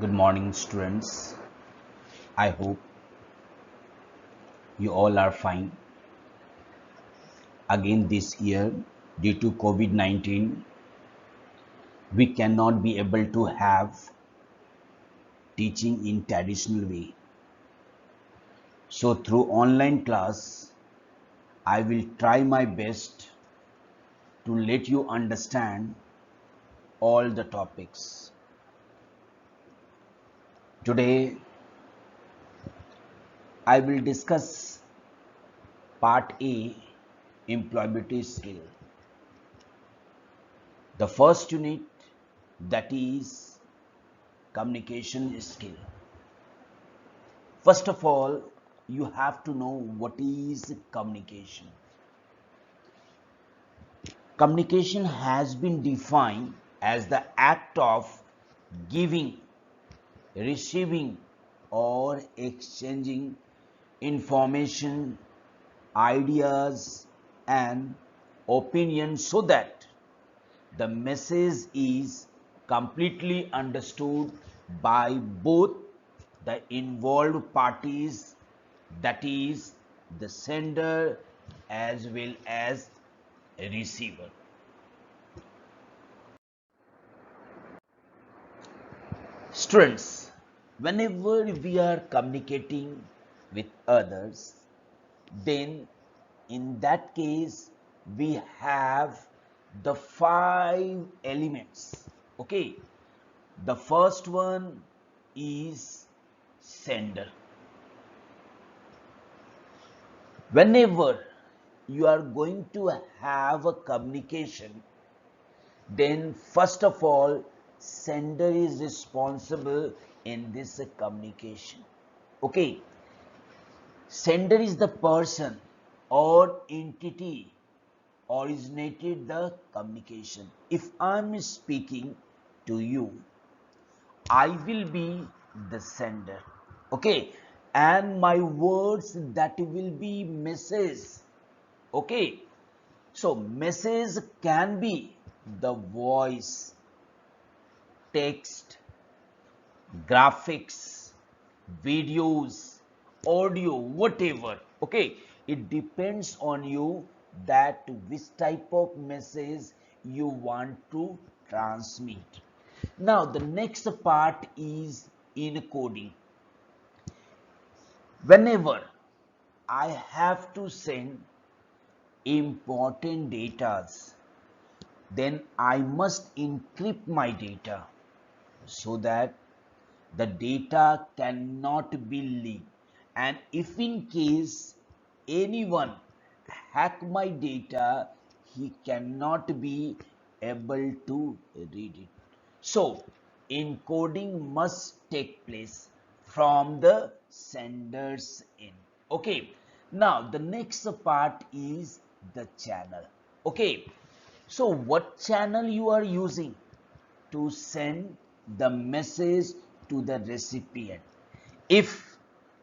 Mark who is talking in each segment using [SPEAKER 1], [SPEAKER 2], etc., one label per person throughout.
[SPEAKER 1] Good morning, students. I hope you all are fine. Again, this year, due to COVID 19, we cannot be able to have teaching in traditional way. So, through online class, I will try my best to let you understand all the topics. Today, I will discuss part A, employability skill. The first unit, that is communication skill. First of all, you have to know what is communication. Communication has been defined as the act of giving, receiving, or exchanging information, ideas, and opinions so that the message is completely understood by both the involved parties, that is the sender as well as a receiver. Students, whenever we are communicating with others, then in that case we have the five elements. Okay, the first one is sender. Whenever you are going to have a communication, then first of all, sender is responsible in this communication. Okay, sender is the person or entity originated the communication. If I'm speaking to you, I will be the sender. Okay, and my words, that will be message. Okay, so message can be the voice, text, graphics, videos, audio, whatever. Okay, it depends on you that which type of message you want to transmit. Now the next part is encoding. Whenever I have to send important data, then I must encrypt my data so that the data cannot be leaked. And if in case anyone hack my data, he cannot be able to read it. So encoding must take place from the sender's end. Okay, now the next part is the channel. Okay, so what channel you are using to send the message to the recipient? If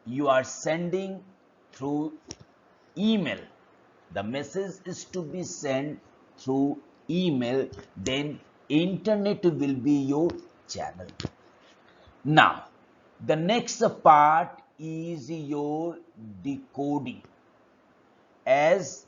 [SPEAKER 1] you are sending through email, the message is to be sent through email, then internet will be your channel. Now the next part is your decoding. As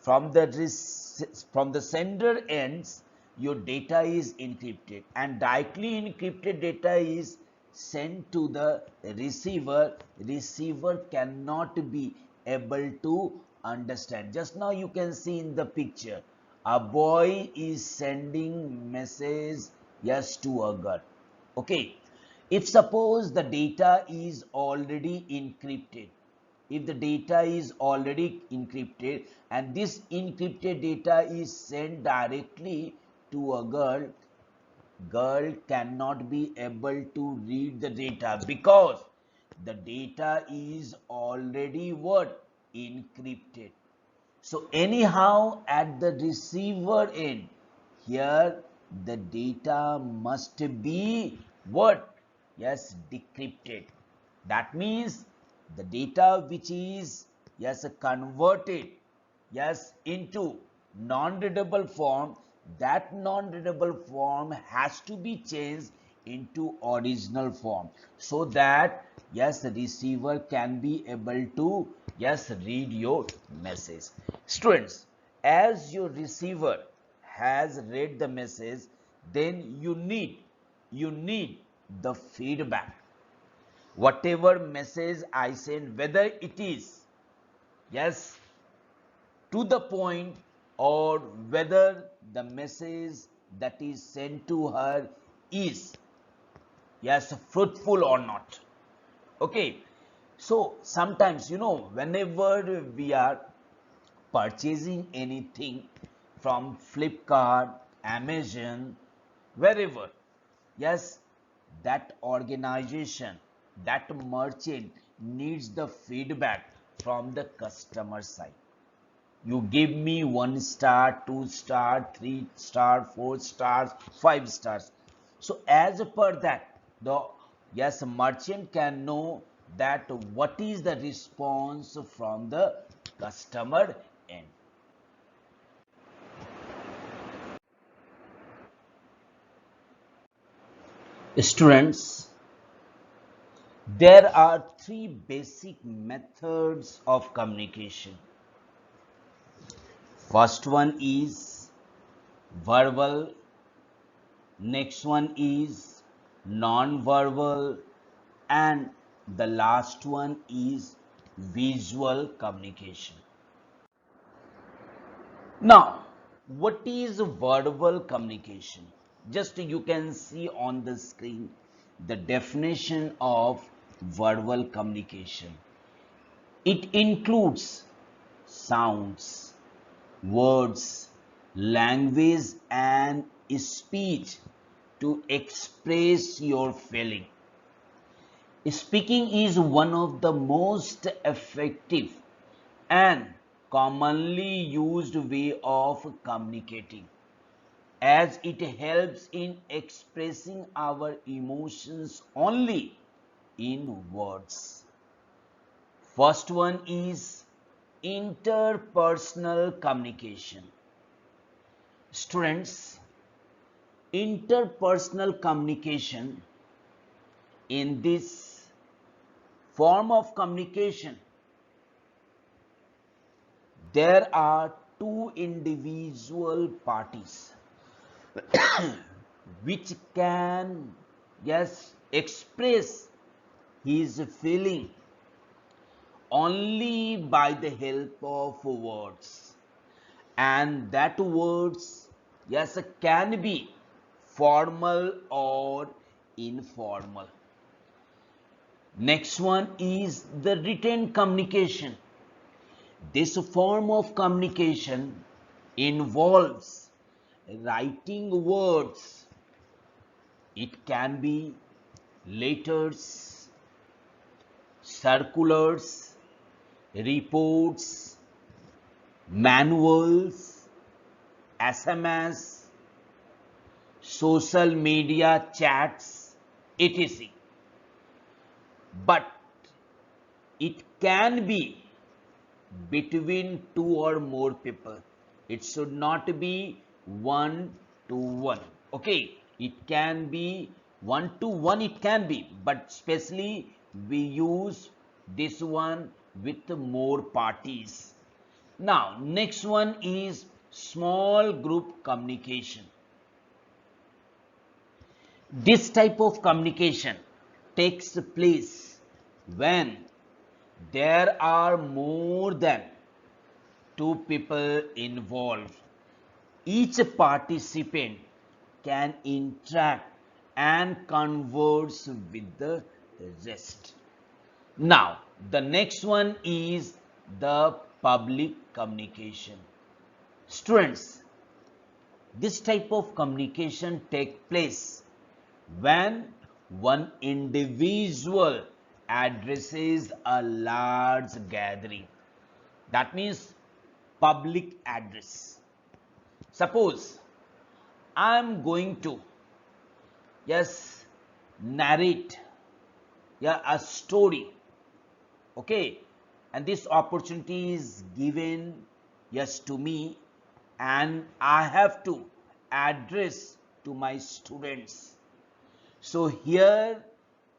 [SPEAKER 1] from the sender ends, your data is encrypted, and directly encrypted data is sent to the receiver cannot be able to understand. Just now you can see in the picture, a boy is sending message, yes, to a girl. Okay, if suppose the data is already encrypted, if the data is already encrypted and this encrypted data is sent directly to a girl, girl cannot be able to read the data because the data is already what? Encrypted. So anyhow at the receiver end, here the data must be what? Yes, decrypted. That means the data which is, yes, converted, yes, into non-readable form, that non-readable form has to be changed into original form, so that yes, the receiver can be able to yes, read your message. Students, as your receiver has read the message, then you need the feedback. Whatever message I send, whether it is yes, to the point, or whether the message that is sent to her is yes, fruitful or not. Okay, so sometimes whenever we are purchasing anything from Flipkart, Amazon, wherever, yes, that organization, that merchant needs the feedback from the customer side. You give me 1 star, 2 star, 3 star, 4 stars, 5 stars. So as per that, the yes, merchant can know that what is the response from the customer end. Students, there are three basic methods of communication. First one is verbal, next one is non-verbal, and the last one is visual communication. Now, what is verbal communication? Just you can see on the screen the definition of verbal communication. It includes sounds, words, language, and speech to express your feeling. Speaking is one of the most effective and commonly used way of communicating, as it helps in expressing our emotions only in words. First one is interpersonal communication. Students, interpersonal communication, in this form of communication, there are two individual parties which can yes, express his feeling only by the help of words, and that words yes, can be formal or informal. Next one is the written communication. This form of communication involves writing words. It can be letters, circulars, reports, manuals, SMS, social media chats, etc. But it can be between two or more people. It should not be one to one. Okay, it can be one to one, it can be, but especially we use this one with more parties. Now, next one is small group communication. This type of communication takes place when there are more than two people involved. Each participant can interact and converse with the rest. Now, the next one is the public communication. Students, this type of communication takes place when one individual addresses a large gathering. That means public address. Suppose I am going to yes, narrate a story. Okay, and this opportunity is given yes to me, and I have to address to my students. So here,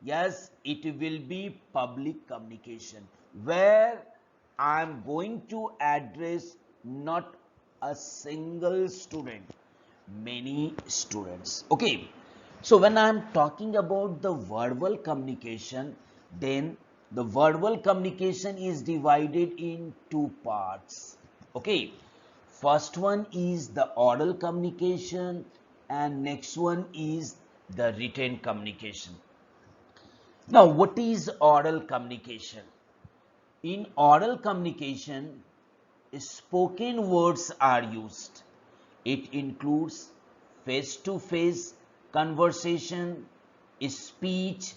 [SPEAKER 1] yes, it will be public communication, where I am going to address not a single student, many students. Okay, so when I am talking about the verbal communication, then the verbal communication is divided in two parts. Okay, first one is the oral communication, and next one is the written communication. Now, what is oral communication? In oral communication, spoken words are used. It includes face-to-face conversation, speech,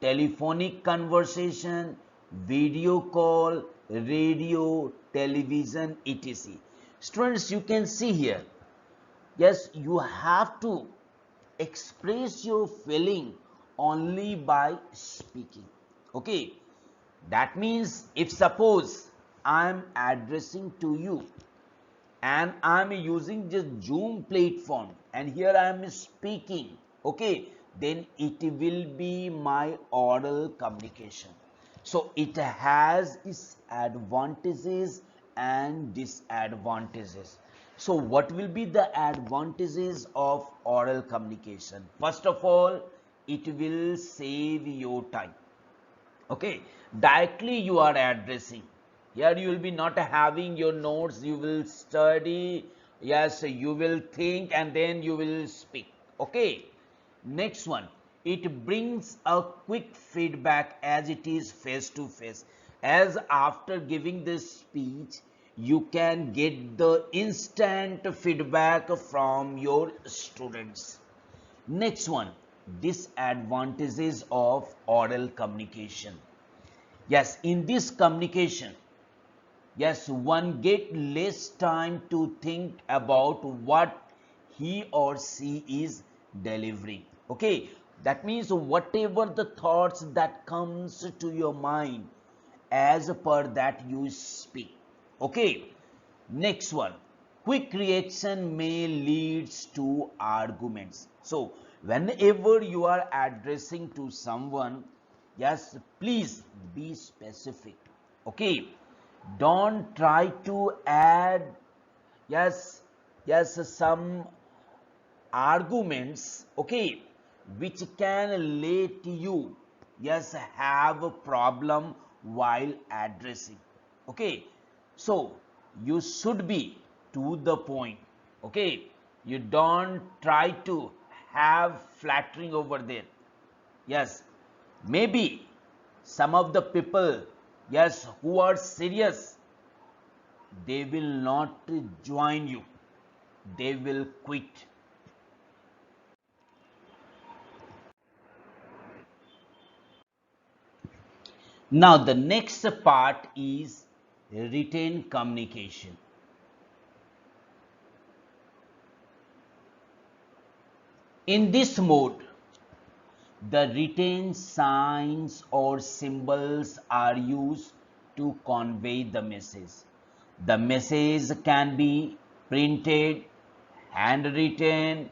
[SPEAKER 1] telephonic conversation, video call, radio, television, etc. Students, you can see here, yes, you have to express your feeling only by speaking. Okay, that means if suppose I am addressing to you and I am using just Zoom platform and here I am speaking, okay, then it will be my oral communication. So it has its advantages and disadvantages. So what will be the advantages of oral communication? First of all, it will save your time. Okay, directly you are addressing. Here you will be not having your notes, you will study, yes, you will think and then you will speak. Okay, next one, it brings a quick feedback as it is face to face. As after giving this speech, you can get the instant feedback from your students. Next one, disadvantages of oral communication. Yes, in this communication, yes, one get less time to think about what he or she is delivering. Okay, that means whatever the thoughts that comes to your mind, as per that you speak. Okay, next one, quick reaction may leads to arguments. So whenever you are addressing to someone, yes, please be specific. Okay, don't try to add, yes, some arguments, okay, which can let you, yes, have a problem while addressing. Okay, so you should be to the point. Okay, you don't try to have flattering over there. Yes, maybe some of the people, yes, who are serious, they will not join you, they will quit. Now the next part is written communication. In this mode, the written signs or symbols are used to convey the message. The message can be printed, handwritten,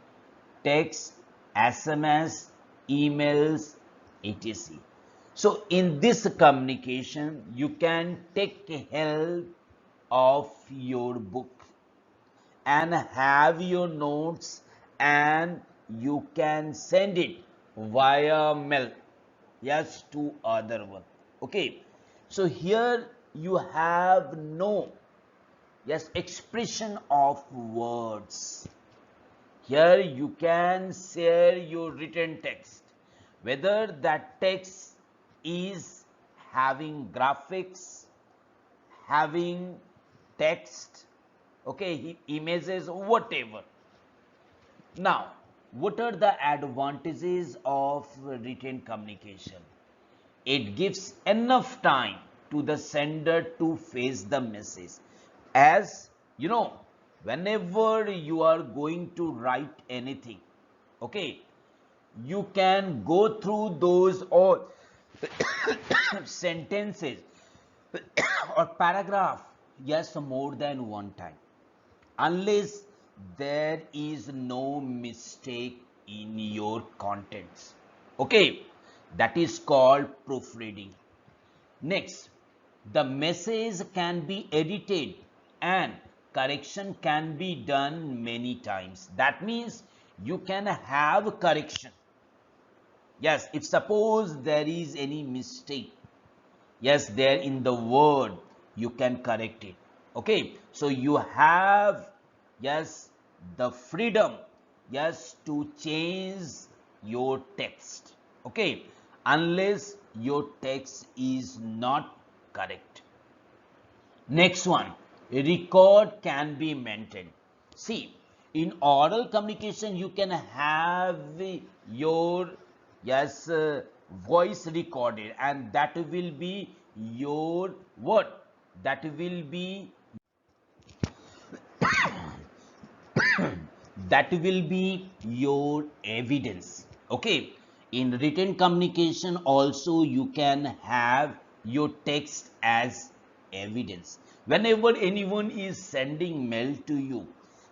[SPEAKER 1] text, SMS, emails, etc. So in this communication, you can take help of your book and have your notes, and you can send it via mail, yes, to other one. Okay, so here you have no, yes, expression of words. Here you can share your written text, whether that text is having graphics, having text, okay, images, whatever. Now, what are the advantages of written communication? It gives enough time to the sender to face the message. As you know, whenever you are going to write anything, okay, you can go through those all sentences or paragraph, yes, more than one time, unless there is no mistake in your contents. Okay, that is called proofreading. Next, the message can be edited and correction can be done many times. That means you can have correction. Yes, if suppose there is any mistake, yes, there in the word, you can correct it. Okay, so you have, yes, the freedom, yes, to change your text. Okay, unless your text is not correct. Next one, record can be maintained. See, in oral communication, you can have your, yes, voice recorded, and that will be your what? That will be that will be your evidence. Okay, in written communication also you can have your text as evidence. Whenever anyone is sending mail to you,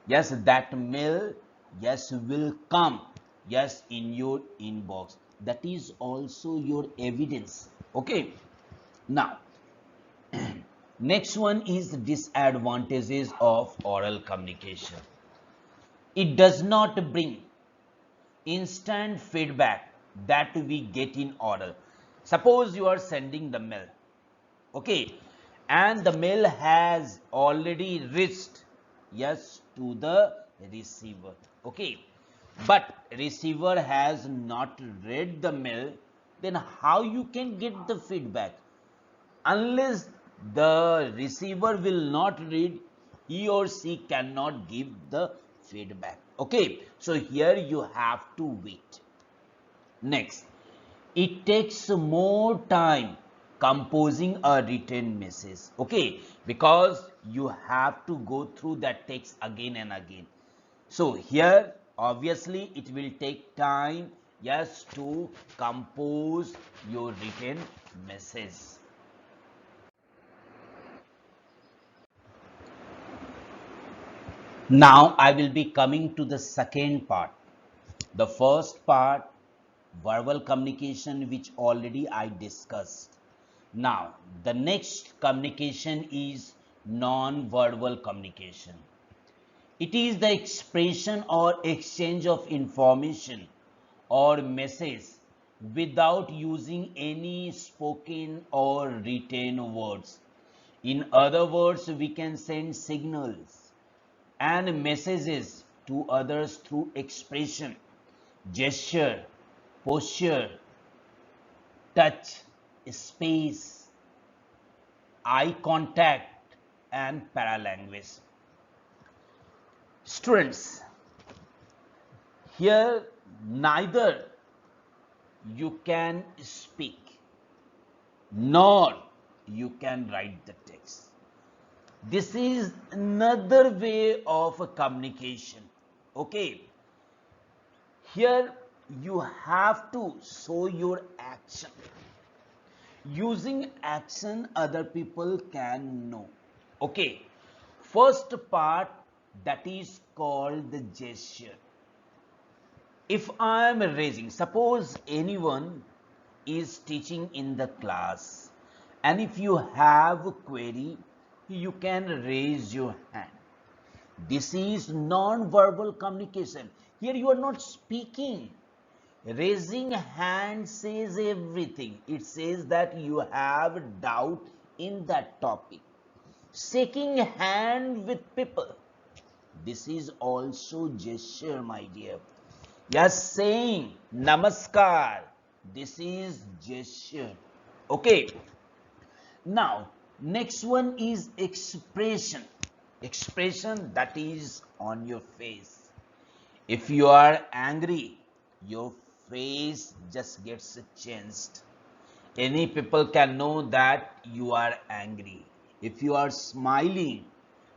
[SPEAKER 1] yes, that mail, yes, will come, yes, in your inbox. That is also your evidence. Okay, now next one is disadvantages of oral communication. It does not bring instant feedback that we get in oral. Suppose you are sending the mail, okay, and the mail has already reached, yes, to the receiver, okay, but receiver has not read the mail, then how you can get the feedback? Unless the receiver will not read, he or she cannot give the feedback. Okay, so here you have to wait. Next, it takes more time composing a written message. Okay, because you have to go through that text again and again. So here obviously it will take time, yes, to compose your written message. Now I will be coming to the second part. The first part, verbal communication, which already I discussed. Now, the next communication is non-verbal communication. It is the expression or exchange of information or message without using any spoken or written words. In other words, we can send signals and messages to others through expression, gesture, posture, touch, space, eye contact, and paralanguage. Students, here neither you can speak nor you can write the text. This is another way of communication. Okay, here you have to show your action. Using action, other people can know. Okay, first part, that is called the gesture. If I am raising, suppose anyone is teaching in the class, and if you have a query, you can raise your hand. This is non-verbal communication. Here you are not speaking. Raising hand says everything. It says that you have doubt in that topic. Shaking hand with people, this is also gesture, my dear. Yes, saying namaskar, this is gesture. Okay, now next one is expression. Expression, that is on your face. If you are angry, your face just gets changed. Any people can know that you are angry. If you are smiling,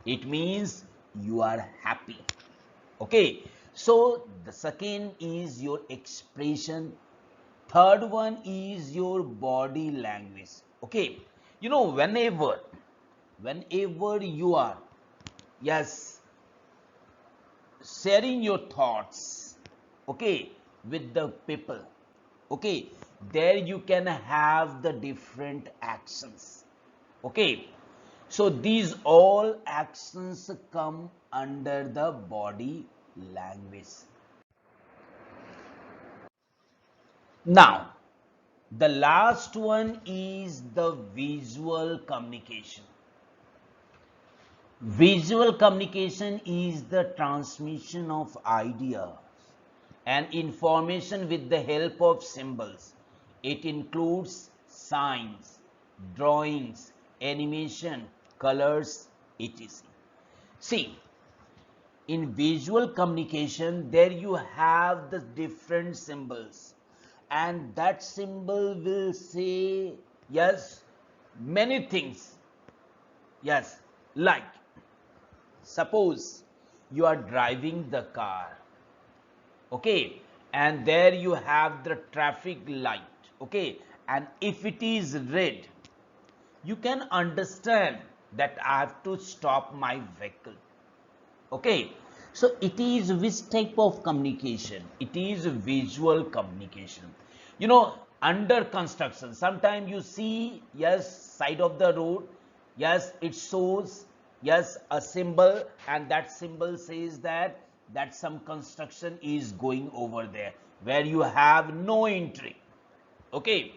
[SPEAKER 1] it means you are happy. Okay, so the second is your expression. Third one is your body language. Okay, you know, whenever you are, yes, sharing your thoughts, okay, with the people, Okay, there you can have the different actions. Okay, so these all actions come under the body language. Now, the last one is the visual communication. Visual communication is the transmission of ideas and information with the help of symbols. It includes signs, drawings, animation, colors, etc. See, in visual communication, there you have the different symbols, and that symbol will say, yes, many things. Yes, like suppose you are driving the car, okay, and there you have the traffic light, okay, and if it is red, you can understand that I have to stop my vehicle. Okay, so it is which type of communication? It is visual communication. Under construction, sometimes you see, yes, side of the road, yes, it shows, yes, a symbol, and that symbol says that some construction is going over there, where you have no entry. Okay,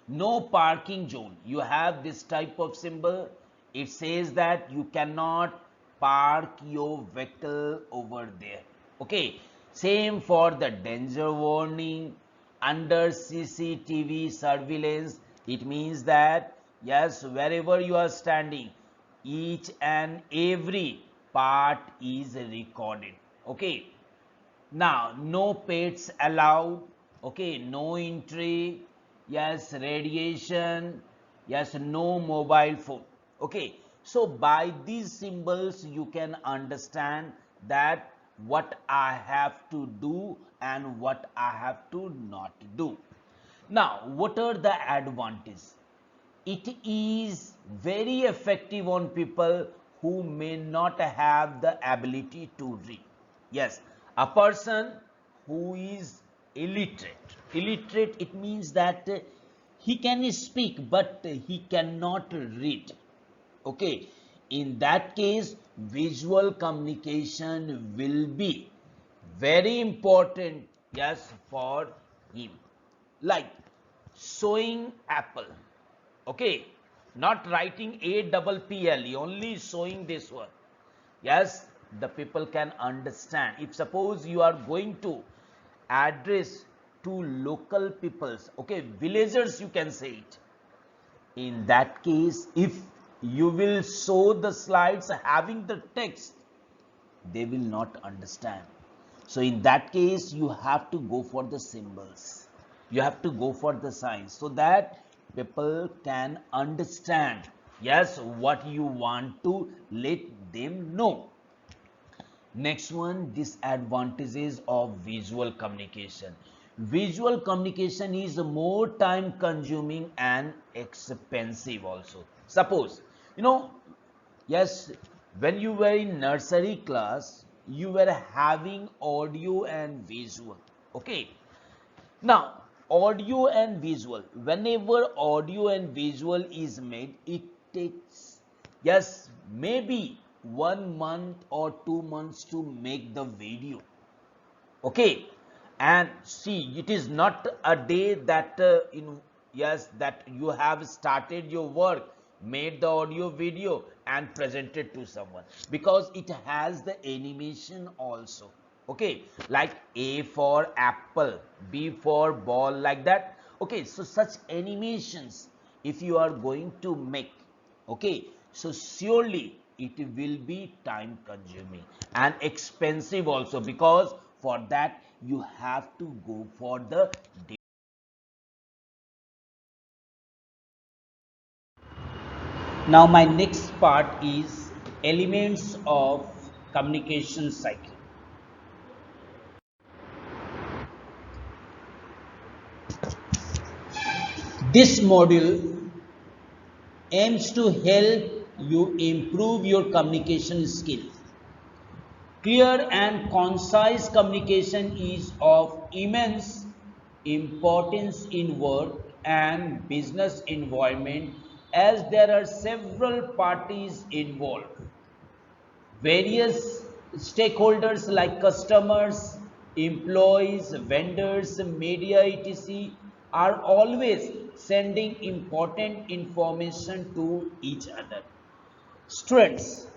[SPEAKER 1] no parking zone, you have this type of symbol. It says that you cannot park your vehicle over there. Okay, same for the danger warning under CCTV surveillance. It means that, yes, wherever you are standing, each and every part is recorded. Okay, now, no pets allowed. Okay, no entry. Yes, radiation. Yes, no mobile phone. Okay, so by these symbols, you can understand that what I have to do and what I have to not do. Now, what are the advantages? It is very effective on people who may not have the ability to read. Yes, a person who is illiterate. Illiterate, it means that he can speak but he cannot read. Okay, in that case, visual communication will be very important, yes, for him. Like showing apple. Okay, not writing a double ple, only showing this one. Yes, the people can understand. If suppose you are going to address to local peoples, okay, villagers, you can say it. In that case, if you will show the slides having the text, they will not understand. So in that case, you have to go for the symbols. You have to go for the signs so that people can understand, yes, what you want to let them know. Next one, disadvantages of visual communication. Visual communication is more time consuming and expensive also. Suppose, yes, when you were in nursery class, you were having audio and visual. Okay. Now, audio and visual, whenever audio and visual is made, it takes, yes, maybe 1 month or 2 months to make the video. Okay, and see, it is not a day that yes, that you have started your work, made the audio video and presented to someone, because it has the animation also. Okay, like A for apple, B for ball, like that. Okay, so such animations, if you are going to make, okay, so surely it will be time consuming and expensive also, because for that you have to go for the. Now my next part is elements of communication cycle. This module aims to help you improve your communication skills. Clear and concise communication is of immense importance in work and business environment as there are several parties involved. Various stakeholders like customers, employees, vendors, media, etc. are always sending important information to each other. Students,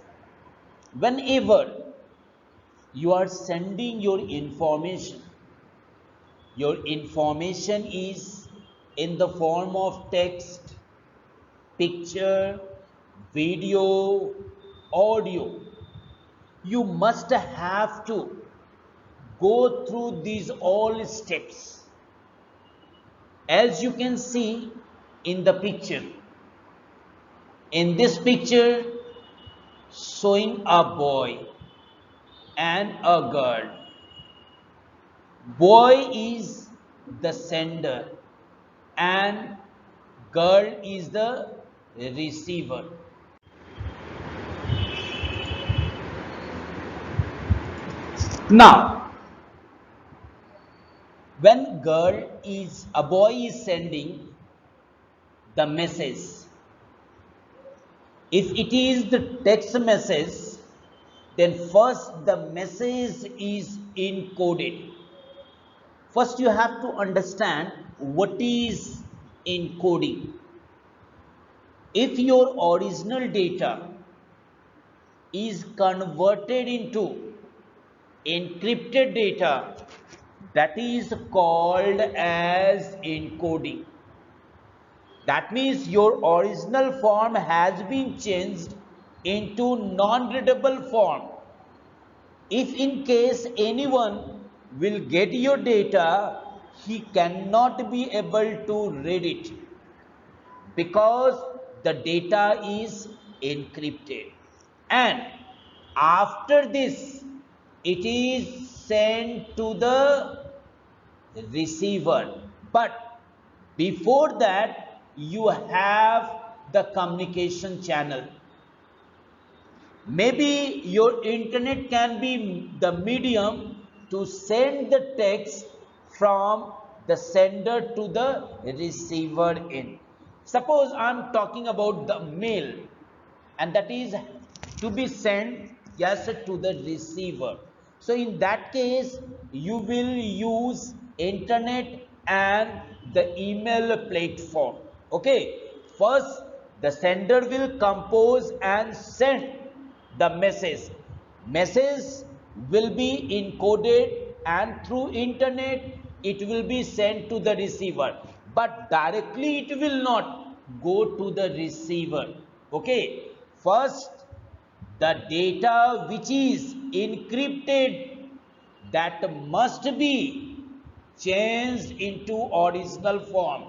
[SPEAKER 1] whenever you are sending your information is in the form of text, picture, video, audio. You must have to go through these all steps. As you can see in the picture, in this picture showing a boy and a girl. Boy is the sender and girl is the receiver. Now, when a boy is sending the message, if it is the text message, then first the message is encoded. First you have to understand what is encoding. If your original data is converted into encrypted data, that is called as encoding. That means your original form has been changed into non-readable form. If in case anyone will get your data, he cannot be able to read it because the data is encrypted. And after this, it is sent to the receiver. But before that, you have the communication channel. Maybe your internet can be the medium to send the text from the sender to the receiver end. Suppose I'm talking about the mail, and that is to be sent, yes, to the receiver. So in that case, you will use internet and the email platform. Okay, first the sender will compose and send the message will be encoded, and through internet it will be sent to the receiver, but directly it will not go to the receiver. Okay, first the data which is encrypted, that must be changed into original form.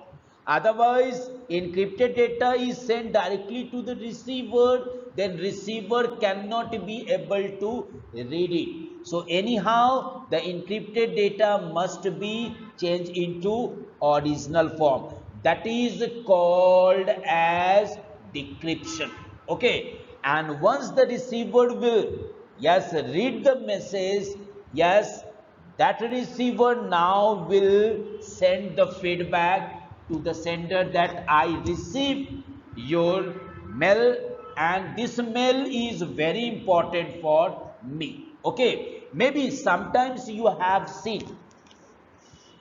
[SPEAKER 1] Otherwise, encrypted data is sent directly to the receiver, then receiver cannot be able to read it. So anyhow, the encrypted data must be changed into original form. That is called as decryption. Okay, and once the receiver will, yes, read the message, yes, that receiver now will send the feedback to the sender that I received your mail, and this mail is very important for me. Okay, maybe sometimes you have seen,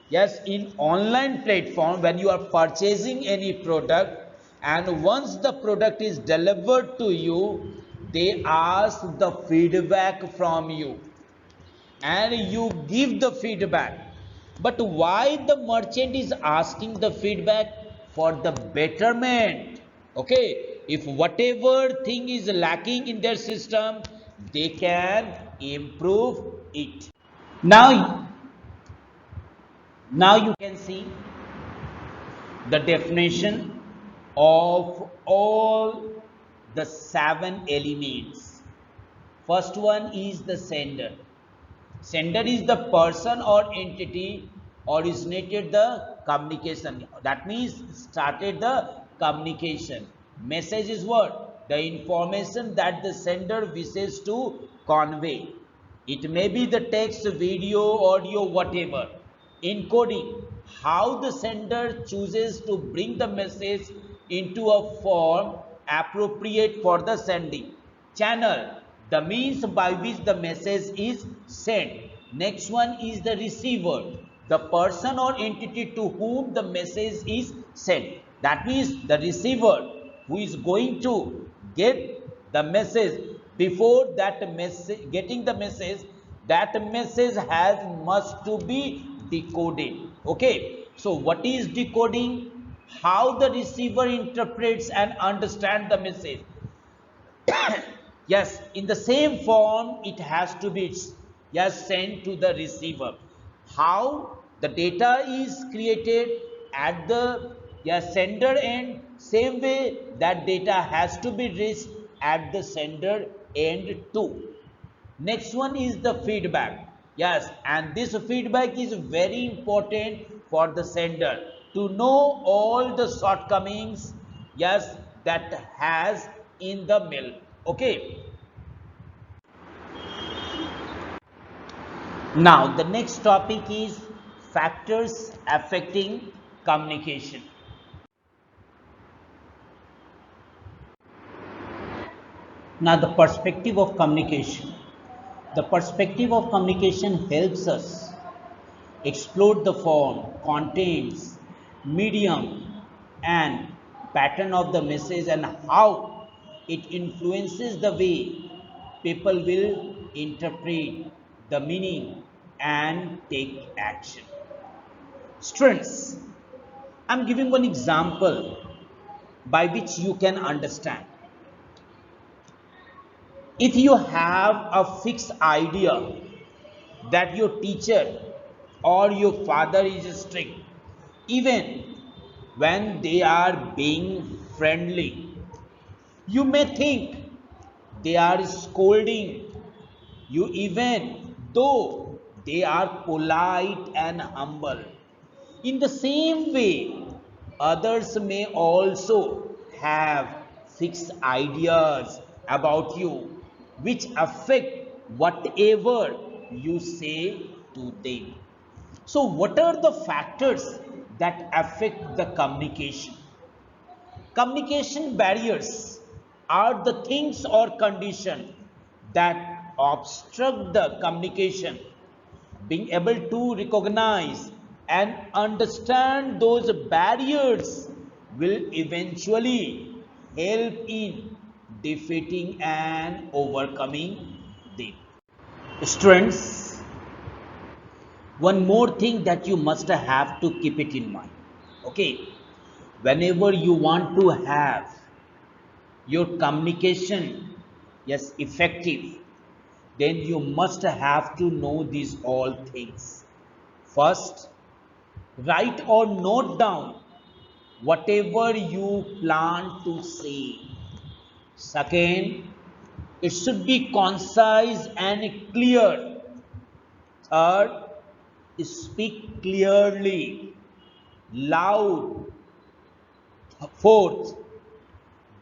[SPEAKER 1] yes, in online platform when you are purchasing any product, and once the product is delivered to you, they ask the feedback from you and you give the feedback. But why the merchant is asking the feedback? For the betterment. Okay, if whatever thing is lacking in their system, they can improve it. Now you can see the definition of all the 7 elements. First one is the sender. Sender is the person or entity originated the communication. That means started the communication. Message is what? The information that the sender wishes to convey. It may be the text, video, audio, whatever. Encoding. how the sender chooses to bring the message into a form appropriate for the sending channel, the means by which the message is sent. Next one is the receiver, the person or entity to whom the message is sent. That means the receiver who is going to get the message. Before that message, getting the message, that message has must to be decoded. Okay, so what is decoding? How the receiver interprets and understands the message. Yes, in the same form it has to be, yes, sent to the receiver. How the data is created at the, yes, sender end, same way that data has to be reached at the sender end too. Next one is the feedback. Yes, and this feedback is very important for the sender to know all the shortcomings, yes, that has in the mail. Okay, now the next topic is factors affecting communication. Now the perspective of communication. The perspective of communication helps us explore the form, contents, medium, and pattern of the message and how it influences the way people will interpret the meaning and take action. Strengths. I'm giving one example by which you can understand. If you have a fixed idea that your teacher or your father is strict, even when they are being friendly, you may think they are scolding you, even though they are polite and humble. In the same way, others may also have fixed ideas about you which affect whatever you say to them. So, what are the factors that affect the communication? Communication barriers are the things or conditions that obstruct the communication. Being able to recognize and understand those barriers will eventually help in defeating and overcoming them. Students, one more thing that you must have to keep it in mind. Okay, whenever you want to have your communication, yes, effective, then you must have to know these all things. First, write or note down whatever you plan to say. Second, it should be concise and clear. Third, speak clearly, loud. Fourth,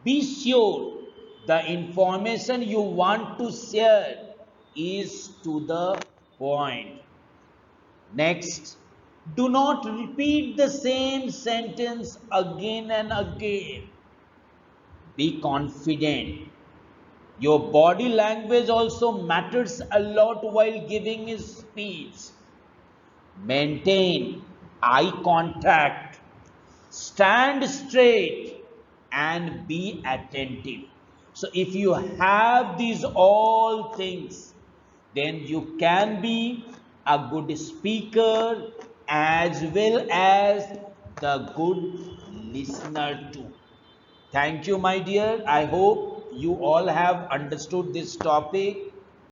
[SPEAKER 1] be sure the information you want to share is to the point. Next, do not repeat the same sentence again and again. Be confident. Your body language also matters a lot while giving a speech. Maintain eye contact, stand straight, and be attentive. So, if you have these all things, then you can be a good speaker as well as the good listener too. Thank you, my dear. I hope you all have understood this topic